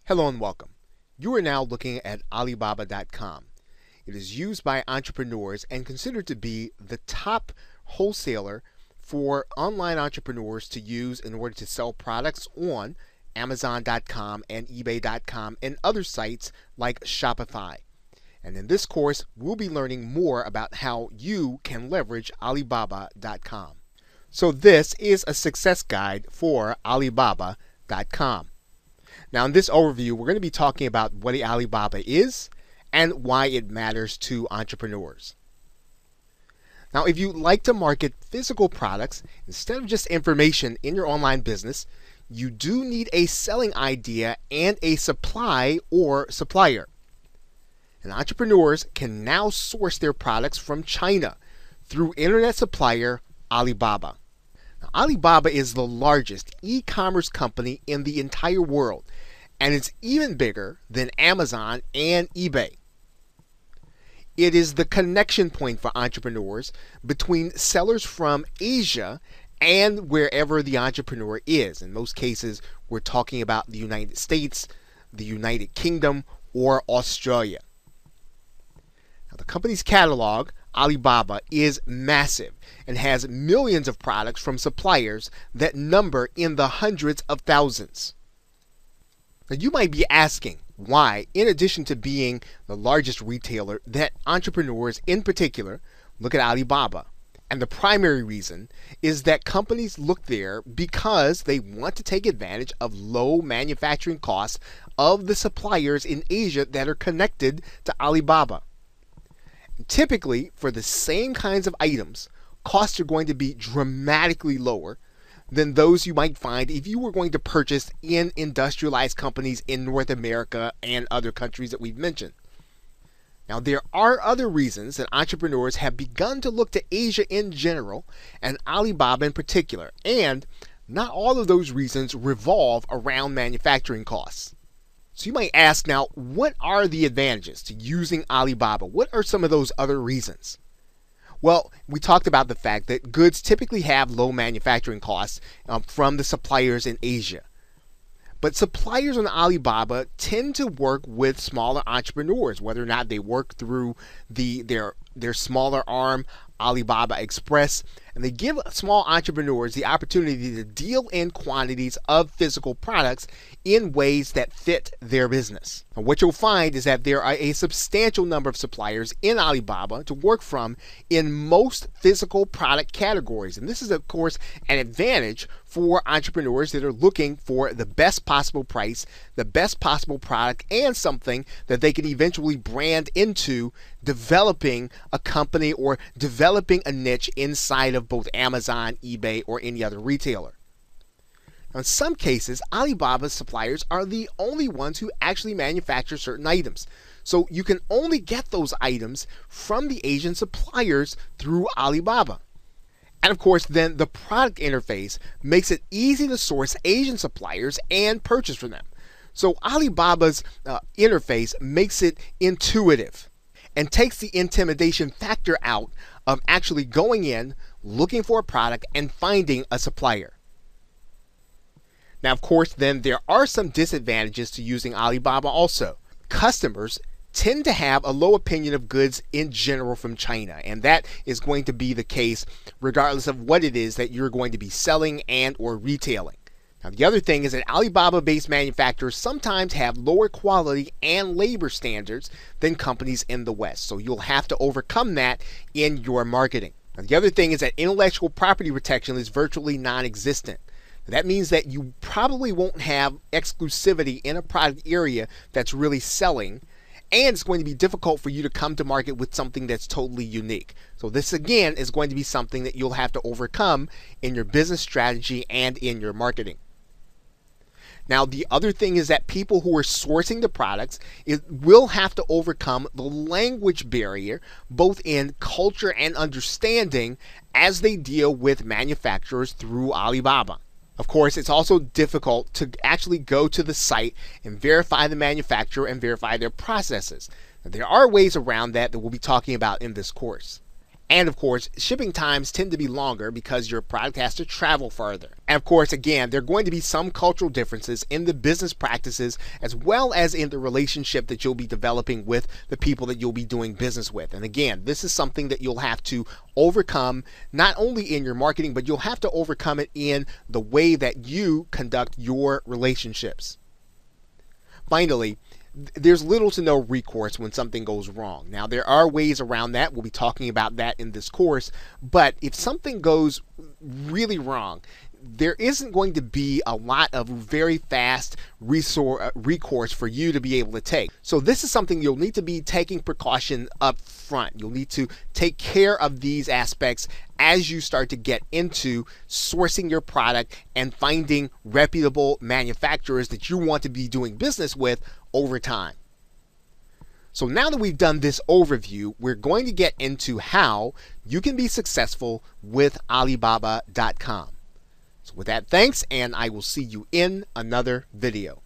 Hello and welcome. You are now looking at Alibaba.com. It is used by entrepreneurs and considered to be the top wholesaler for online entrepreneurs to use in order to sell products on Amazon.com and eBay.com and other sites like Shopify. And in this course, we'll be learning more about how you can leverage Alibaba.com. So this is a success guide for Alibaba.com. Now in this overview, we're going to be talking about what Alibaba is and why it matters to entrepreneurs. Now if you like to market physical products instead of just information in your online business, you do need a selling idea and a supply or supplier. And entrepreneurs can now source their products from China through internet supplier Alibaba. Now, Alibaba is the largest e-commerce company in the entire world, and it's even bigger than Amazon and eBay. It is the connection point for entrepreneurs between sellers from Asia and wherever the entrepreneur is. In most cases, we're talking about the United States, the United Kingdom, or Australia. Now, the company's catalog, Alibaba, is massive and has millions of products from suppliers that number in the hundreds of thousands. Now, you might be asking why, in addition to being the largest retailer, that entrepreneurs in particular look at Alibaba. And the primary reason is that companies look there because they want to take advantage of low manufacturing costs of the suppliers in Asia that are connected to Alibaba. Typically, for the same kinds of items, costs are going to be dramatically lower than those you might find if you were going to purchase in industrialized companies in North America and other countries that we've mentioned. Now, there are other reasons that entrepreneurs have begun to look to Asia in general and Alibaba in particular, and not all of those reasons revolve around manufacturing costs. So you might ask now, what are the advantages to using Alibaba? What are some of those other reasons? Well, we talked about the fact that goods typically have low manufacturing costs from the suppliers in Asia. But suppliers on Alibaba tend to work with smaller entrepreneurs, whether or not they work through their smaller arm, Alibaba Express, and they give small entrepreneurs the opportunity to deal in quantities of physical products in ways that fit their business. And what you'll find is that there are a substantial number of suppliers in Alibaba to work from in most physical product categories. And this is, of course, an advantage for entrepreneurs that are looking for the best possible price, the best possible product, and something that they can eventually brand into developing a company or developing a niche inside of both Amazon, eBay, or any other retailer. Now, in some cases, Alibaba's suppliers are the only ones who actually manufacture certain items. So you can only get those items from the Asian suppliers through Alibaba. And of course, then the product interface makes it easy to source Asian suppliers and purchase from them. So Alibaba's interface makes it intuitive and takes the intimidation factor out of actually going in, looking for a product, and finding a supplier. Now, of course, then there are some disadvantages to using Alibaba also. Customers tend to have a low opinion of goods in general from China, and that is going to be the case regardless of what it is that you're going to be selling and or retailing. Now, the other thing is that Alibaba-based manufacturers sometimes have lower quality and labor standards than companies in the West, so you'll have to overcome that in your marketing. Now, the other thing is that intellectual property protection is virtually non-existent. That means that you probably won't have exclusivity in a product area that's really selling, and it's going to be difficult for you to come to market with something that's totally unique. So this again is going to be something that you'll have to overcome in your business strategy and in your marketing. Now, the other thing is that people who are sourcing the products will have to overcome the language barrier, both in culture and understanding, as they deal with manufacturers through Alibaba. Of course, it's also difficult to actually go to the site and verify the manufacturer and verify their processes. Now, there are ways around that we'll be talking about in this course. And of course, shipping times tend to be longer because your product has to travel further. And of course, again, there are going to be some cultural differences in the business practices as well as in the relationship that you'll be developing with the people that you'll be doing business with. And again, this is something that you'll have to overcome not only in your marketing, but you'll have to overcome it in the way that you conduct your relationships. Finally, there's little to no recourse when something goes wrong. Now, there are ways around that. We'll be talking about that in this course. But if something goes really wrong, there isn't going to be a lot of very fast recourse for you to be able to take. So this is something you'll need to be taking precaution up front. You'll need to take care of these aspects as you start to get into sourcing your product and finding reputable manufacturers that you want to be doing business with over time. So now that we've done this overview, we're going to get into how you can be successful with Alibaba.com. So with that, thanks, and I will see you in another video.